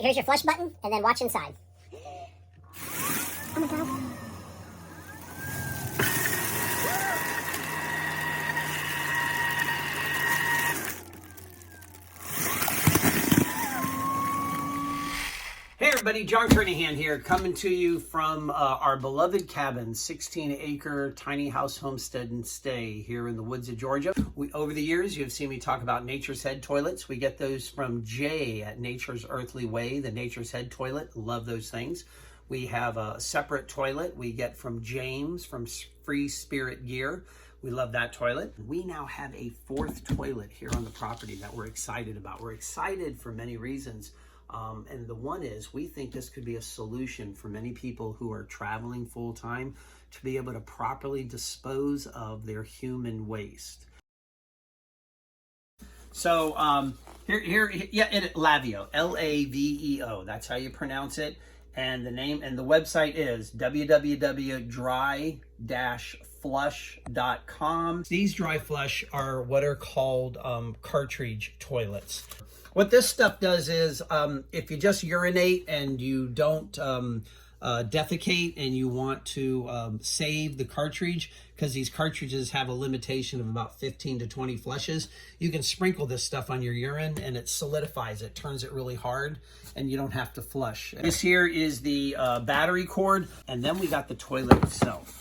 Here's your flush button, and then watch inside. Oh my God. Hey everybody, John Kernahan here, coming to you from our beloved cabin, 16-acre tiny house homestead and stay here in the woods of Georgia. Over the years, you've seen me talk about Nature's Head toilets. We get those from Jay at Nature's Earthly Way, the Nature's Head toilet. Love those things. We have a separate toilet we get from James from Free Spirit Gear. We love that toilet. We now have a fourth toilet here on the property that we're excited about. We're excited for many reasons. And the one is, we think this could be a solution for many people who are traveling full time to be able to properly dispose of their human waste. So Laveo, L-A-V-E-O, that's how you pronounce it. And the name and the website is www.dry-flush.com. These dry flush are what are called cartridge toilets. What this stuff does is, if you just urinate and you don't defecate and you want to save the cartridge, because these cartridges have a limitation of about 15 to 20 flushes, you can sprinkle this stuff on your urine and it solidifies it, turns it really hard, and you don't have to flush. This here is the battery cord, and then we got the toilet itself.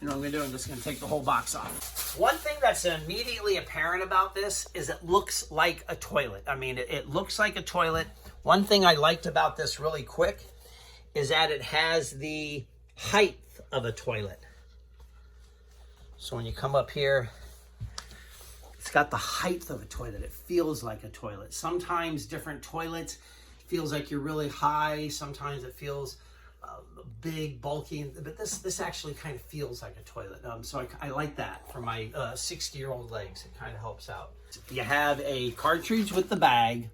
You know what I'm gonna do? I'm just gonna take the whole box off. One thing that's immediately apparent about this is it looks like a toilet. I mean, it looks like a toilet. One thing I liked about this really quick is that it has the height of a toilet. So when you come up here, it's got the height of a toilet. It feels like a toilet. Sometimes different toilets feels like you're really high. Sometimes it feels big, bulky, but this actually kind of feels like a toilet. So I like that for my 60-year-old legs. It kind of helps out. You have a cartridge with the bag,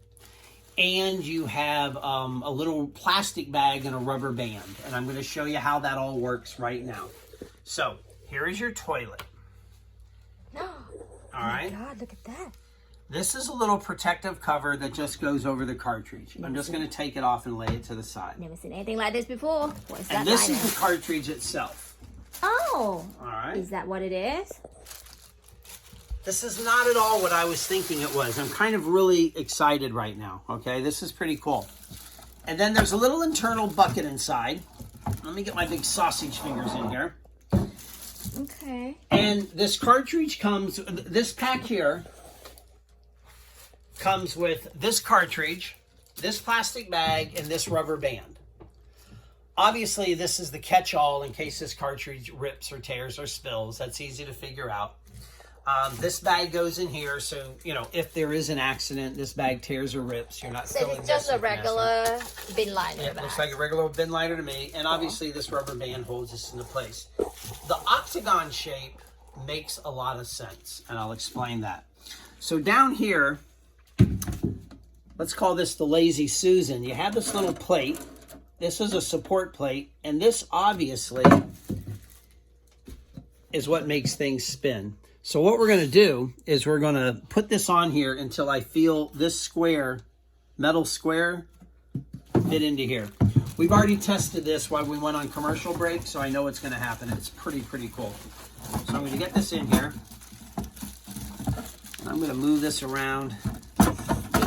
and you have a little plastic bag and a rubber band. And I'm going to show you how that all works right now. So here is your toilet. All right. Oh my God, look at that. This is a little protective cover that just goes over the cartridge. I'm just going to take it off and lay it to the side. Never seen anything like this before. What is that? And this is the cartridge itself. Oh. All right. Is that what it is? This is not at all what I was thinking it was. I'm kind of really excited right now. Okay, this is pretty cool. And then there's a little internal bucket inside. Let me get my big sausage fingers in here. Okay. And this cartridge comes, this pack here comes with this cartridge, this plastic bag, and this rubber band. Obviously, this is the catch-all in case this cartridge rips or tears or spills. That's easy to figure out. This bag goes in here, so, you know, if there is an accident, this bag tears or rips, you're not So filling it's this just a with regular bin liner Yeah, it bag. looks like a regular bin liner to me, and obviously this rubber band holds this into place. The octagon shape makes a lot of sense, and I'll explain that. So down here, let's call this the Lazy Susan. You have this little plate. This is a support plate, and this obviously is what makes things spin. So what we're going to do is we're going to put this on here until I feel this square, metal square, fit into here. We've already tested this while we went on commercial break, so I know what's going to happen. It's pretty cool. So I'm going to get this in here. I'm going to move this around. A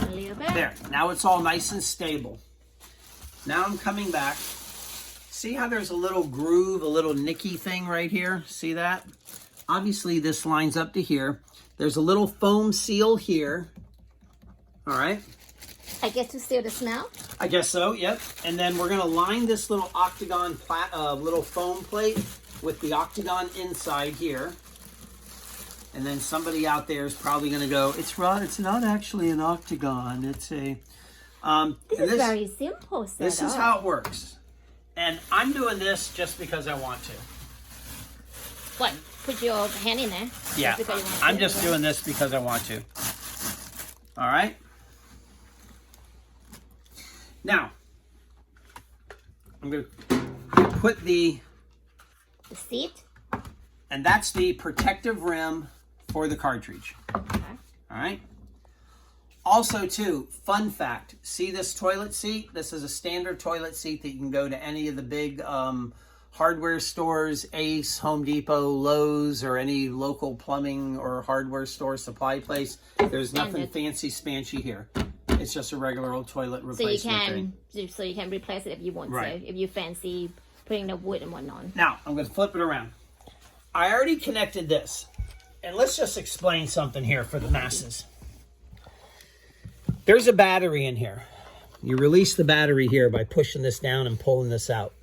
little bit. There, now it's all nice and stable. Now I'm coming back. See how there's a little groove, a little nicky thing right here? See that? Obviously this lines up to here. There's a little foam seal here. All right. I guess to seal the smell? I guess so, yep. And then we're gonna line this little octagon little foam plate with the octagon inside here. And then somebody out there is probably going to go, it's not actually an octagon. It's a... This is very simple setup. This is how it works. And I'm doing this just because I want to. What? Put your hand in there? Yeah, I'm just doing this because I want to. All right? Now, I'm going to put the seat. And that's the protective rim for the cartridge. Okay. All right. Also, too, fun fact, see this toilet seat? This is a standard toilet seat that you can go to any of the big hardware stores, Ace, Home Depot, Lowe's, or any local plumbing or hardware store supply place. There's nothing fancy spancy here. It's just a regular old toilet replacement thing. So you can replace it if you want to, if you fancy putting the wood and whatnot. Now, I'm going to flip it around. I already connected this. And let's just explain something here for the masses. There's a battery in here. You release the battery here by pushing this down and pulling this out.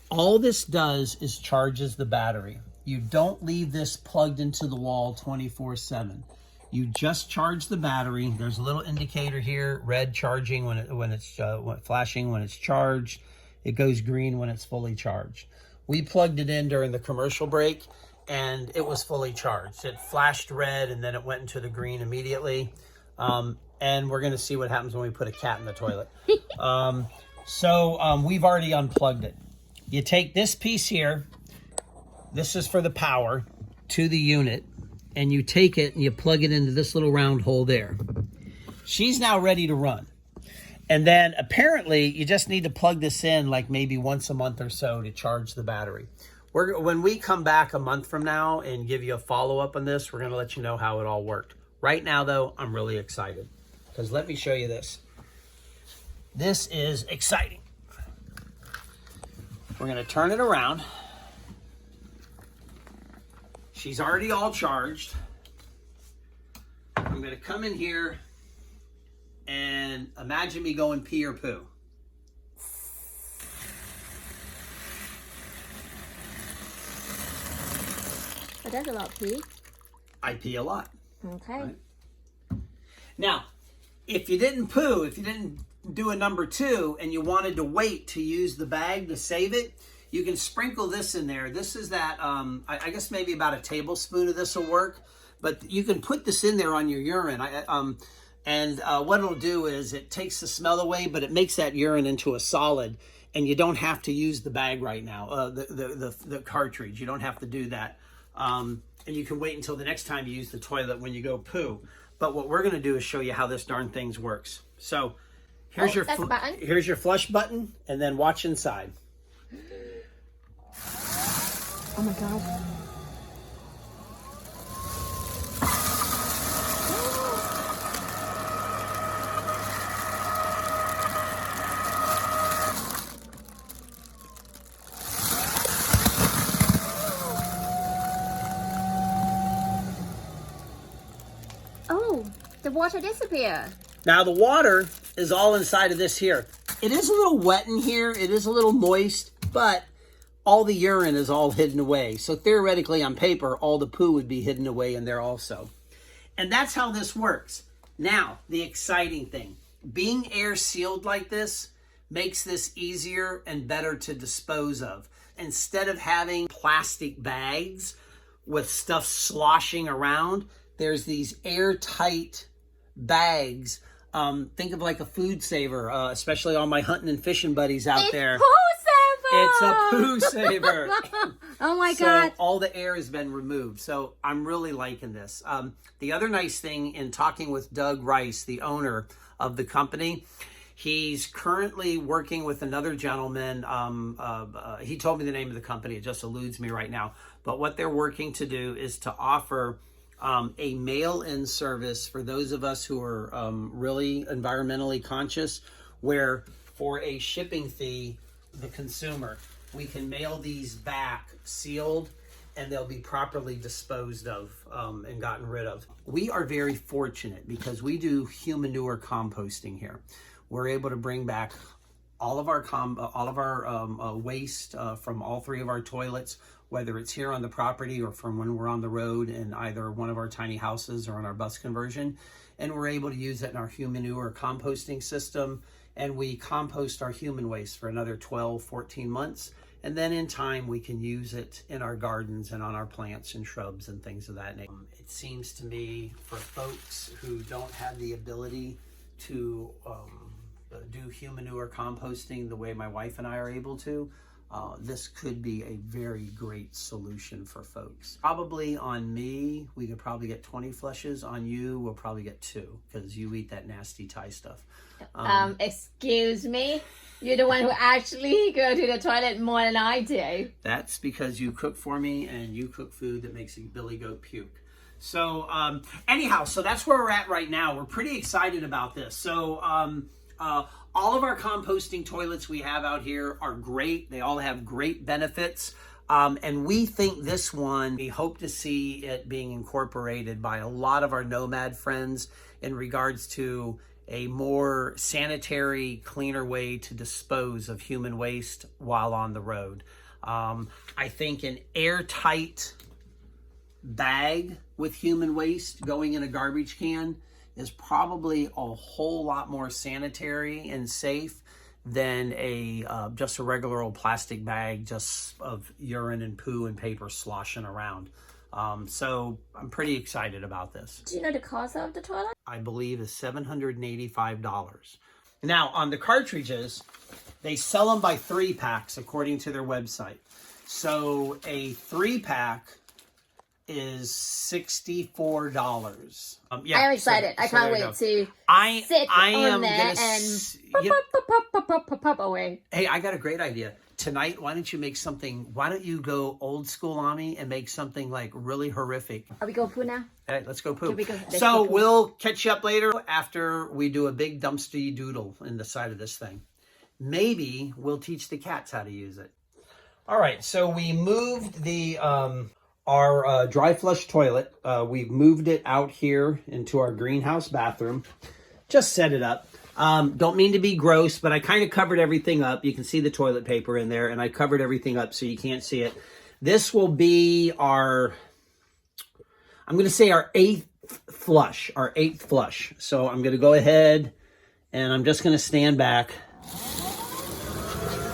All this does is charges the battery. You don't leave this plugged into the wall 24/7. You just charge the battery. There's a little indicator here, red charging when it's flashing when it's charged. It goes green when it's fully charged. We plugged it in during the commercial break, and it was fully charged. It flashed red, and then it went into the green immediately. And we're going to see what happens when we put a cat in the toilet. We've already unplugged it. You take this piece here. This is for the power to the unit. And you take it and you plug it into this little round hole there. She's now ready to run. And then apparently you just need to plug this in like maybe once a month or so to charge the battery. When we come back a month from now and give you a follow-up on this, we're going to let you know how it all worked. Right now, though, I'm really excited. Because let me show you this. This is exciting. We're going to turn it around. She's already all charged. I'm going to come in here and imagine me going pee or poo. But that's a lot of pee. I pee a lot. Okay. Right? Now, if you didn't poo, if you didn't do a number 2 and you wanted to wait to use the bag to save it, you can sprinkle this in there. This is that, I guess maybe about a tablespoon of this will work. But you can put this in there on your urine. What it'll do is it takes the smell away, but it makes that urine into a solid. And you don't have to use the bag right now, the cartridge. You don't have to do that. And you can wait until the next time you use the toilet when you go poo. But what we're going to do is show you how this darn thing works. So here's your flush button, and then watch inside. Oh my God. Oh, the water disappeared. Now the water is all inside of this here. It is a little wet in here. It is a little moist, but all the urine is all hidden away. So theoretically, on paper, all the poo would be hidden away in there also. And that's how this works. Now, the exciting thing. Being air sealed like this makes this easier and better to dispose of. Instead of having plastic bags with stuff sloshing around, there's these airtight bags. Think of like a food saver, especially all my hunting and fishing buddies out there. It's a poo saver. Oh my So God. all the air has been removed. So I'm really liking this. The other nice thing in talking with Doug Rice, the owner of the company, he's currently working with another gentleman. He told me the name of the company. It just eludes me right now. But what they're working to do is to offer a mail-in service for those of us who are really environmentally conscious, where for a shipping fee, the consumer, we can mail these back sealed, and they'll be properly disposed of and gotten rid of. We are very fortunate because we do human manure composting here. We're able to bring back all of our waste from all 3 of our toilets, whether it's here on the property or from when we're on the road in either one of our tiny houses or on our bus conversion. And we're able to use it in our human manure composting system. And we compost our human waste for another 12, 14 months. And then in time, we can use it in our gardens and on our plants and shrubs and things of that nature. It seems to me for folks who don't have the ability to do human manure composting the way my wife and I are able to, this could be a very great solution for folks. Probably on me, we could probably get 20 flushes. On you, we'll probably get 2 because you eat that nasty Thai stuff. Excuse me? You're the one who actually go to the toilet more than I do. That's because you cook for me and you cook food that makes a billy goat puke. So anyhow, so that's where we're at right now. We're pretty excited about this. So all of our composting toilets we have out here are great. They all have great benefits. And we think this one, we hope to see it being incorporated by a lot of our nomad friends in regards to a more sanitary, cleaner way to dispose of human waste while on the road. I think an airtight bag with human waste going in a garbage can is probably a whole lot more sanitary and safe than just a regular old plastic bag just of urine and poo and paper sloshing around. So I'm pretty excited about this. Do you know the cost of the toilet? I believe is $785. Now on the cartridges, they sell them by 3-packs according to their website. So a 3-pack is $64. Yeah, I'm excited. I can't wait to sit on there and pop away. Hey, I got a great idea. Tonight, why don't you go old school on me and make something like really horrific. Are we going poo now? All right, let's go poo. Let's So go poo. we'll catch you up later after we do a big dumpster doodle in the side of this thing. Maybe we'll teach the cats how to use it. All right, so we moved the our dry flush toilet. We've moved it out here into our greenhouse bathroom. Just set it up. Don't mean to be gross, but I kind of covered everything up. You can see the toilet paper in there, and I covered everything up so you can't see it. This will be I'm going to say our 8th flush, So I'm going to go ahead, and I'm just going to stand back,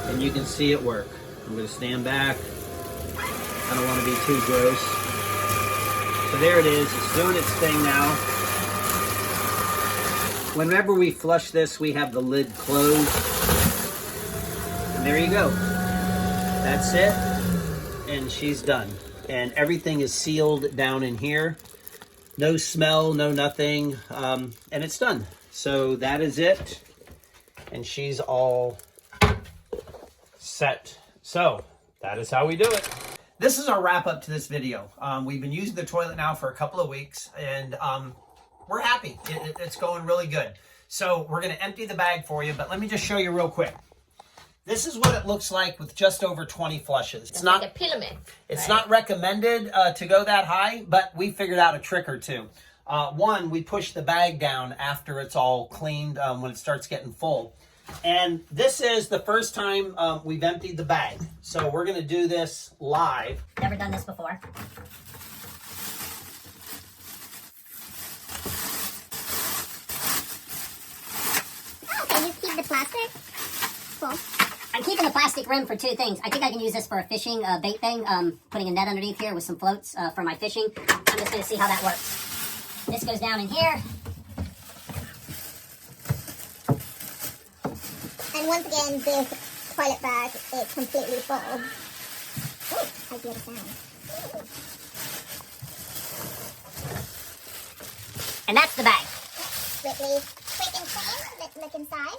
and you can see it work. I'm going to stand back. I don't want to be too gross. So there it is. It's doing its thing now. Whenever we flush this, we have the lid closed. And there you go. That's it. And she's done. And everything is sealed down in here. No smell, no nothing. And it's done. So that is it. And she's all set. So that is how we do it. This is our wrap up to this video. We've been using the toilet now for a couple of weeks, and we're happy. It's going really good. So we're going to empty the bag for you, but let me just show you real quick. This is what it looks like with just over 20 flushes. It's not like a pyramid. It's not recommended to go that high, but we figured out a trick or two. One, we push the bag down after it's all cleaned when it starts getting full. And this is the first time we've emptied the bag. So we're going to do this live. Never done this before. Okay, you keep the plastic? Cool. I'm keeping the plastic rim for 2 things. I think I can use this for a fishing bait thing. Putting a net underneath here with some floats for my fishing. I'm just going to see how that works. This goes down in here. And once again, this toilet bag is completely full. Oh, I hear the sound. And that's the bag. Really quick and clean. Let's look inside.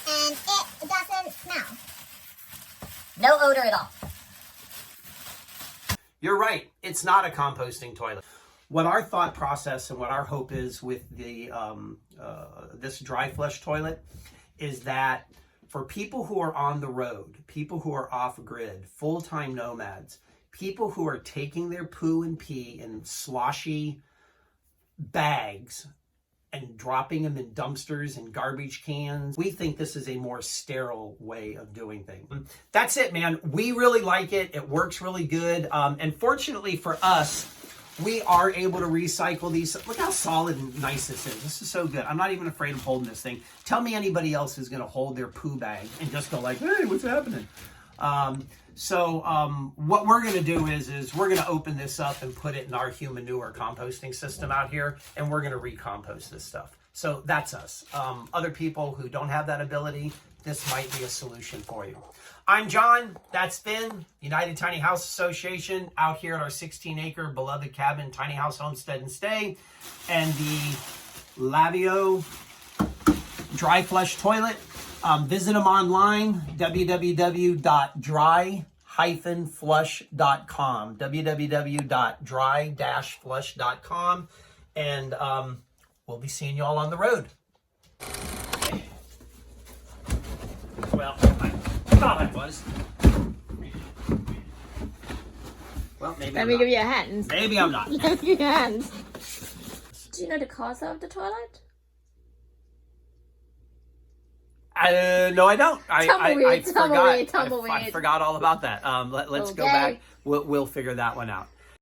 And it doesn't smell. No odor at all. You're right. It's not a composting toilet. What our thought process and what our hope is with the this dry flush toilet is that for people who are on the road, people who are off grid, full-time nomads, people who are taking their poo and pee in sloshy bags and dropping them in dumpsters and garbage cans, we think this is a more sterile way of doing things. That's it, man. We really like it. It works really good. And fortunately for us, we are able to recycle these. Look how solid and nice this is. This is so good. I'm not even afraid of holding this thing. Tell me anybody else who's going to hold their poo bag and just go like, hey, what's happening? What we're going to do is we're going to open this up and put it in our human manure composting system out here, and we're going to recompost this stuff. So that's us. Other people who don't have that ability, this might be a solution for you. I'm John. That's Finn, United Tiny House Association, out here at our 16-acre beloved cabin, tiny house homestead and stay, and the Lavio dry flush toilet. Visit them online, www.dry-flush.com, www.dry-flush.com, and we'll be seeing you all on the road. Well, I thought I was. Well, maybe Let me give you a hand. Maybe I'm not. Let me give you a hand. Do you know the cost of the toilet? No, I don't. I Tumbleweed. forgot all about that. Let's go back. We'll figure that one out.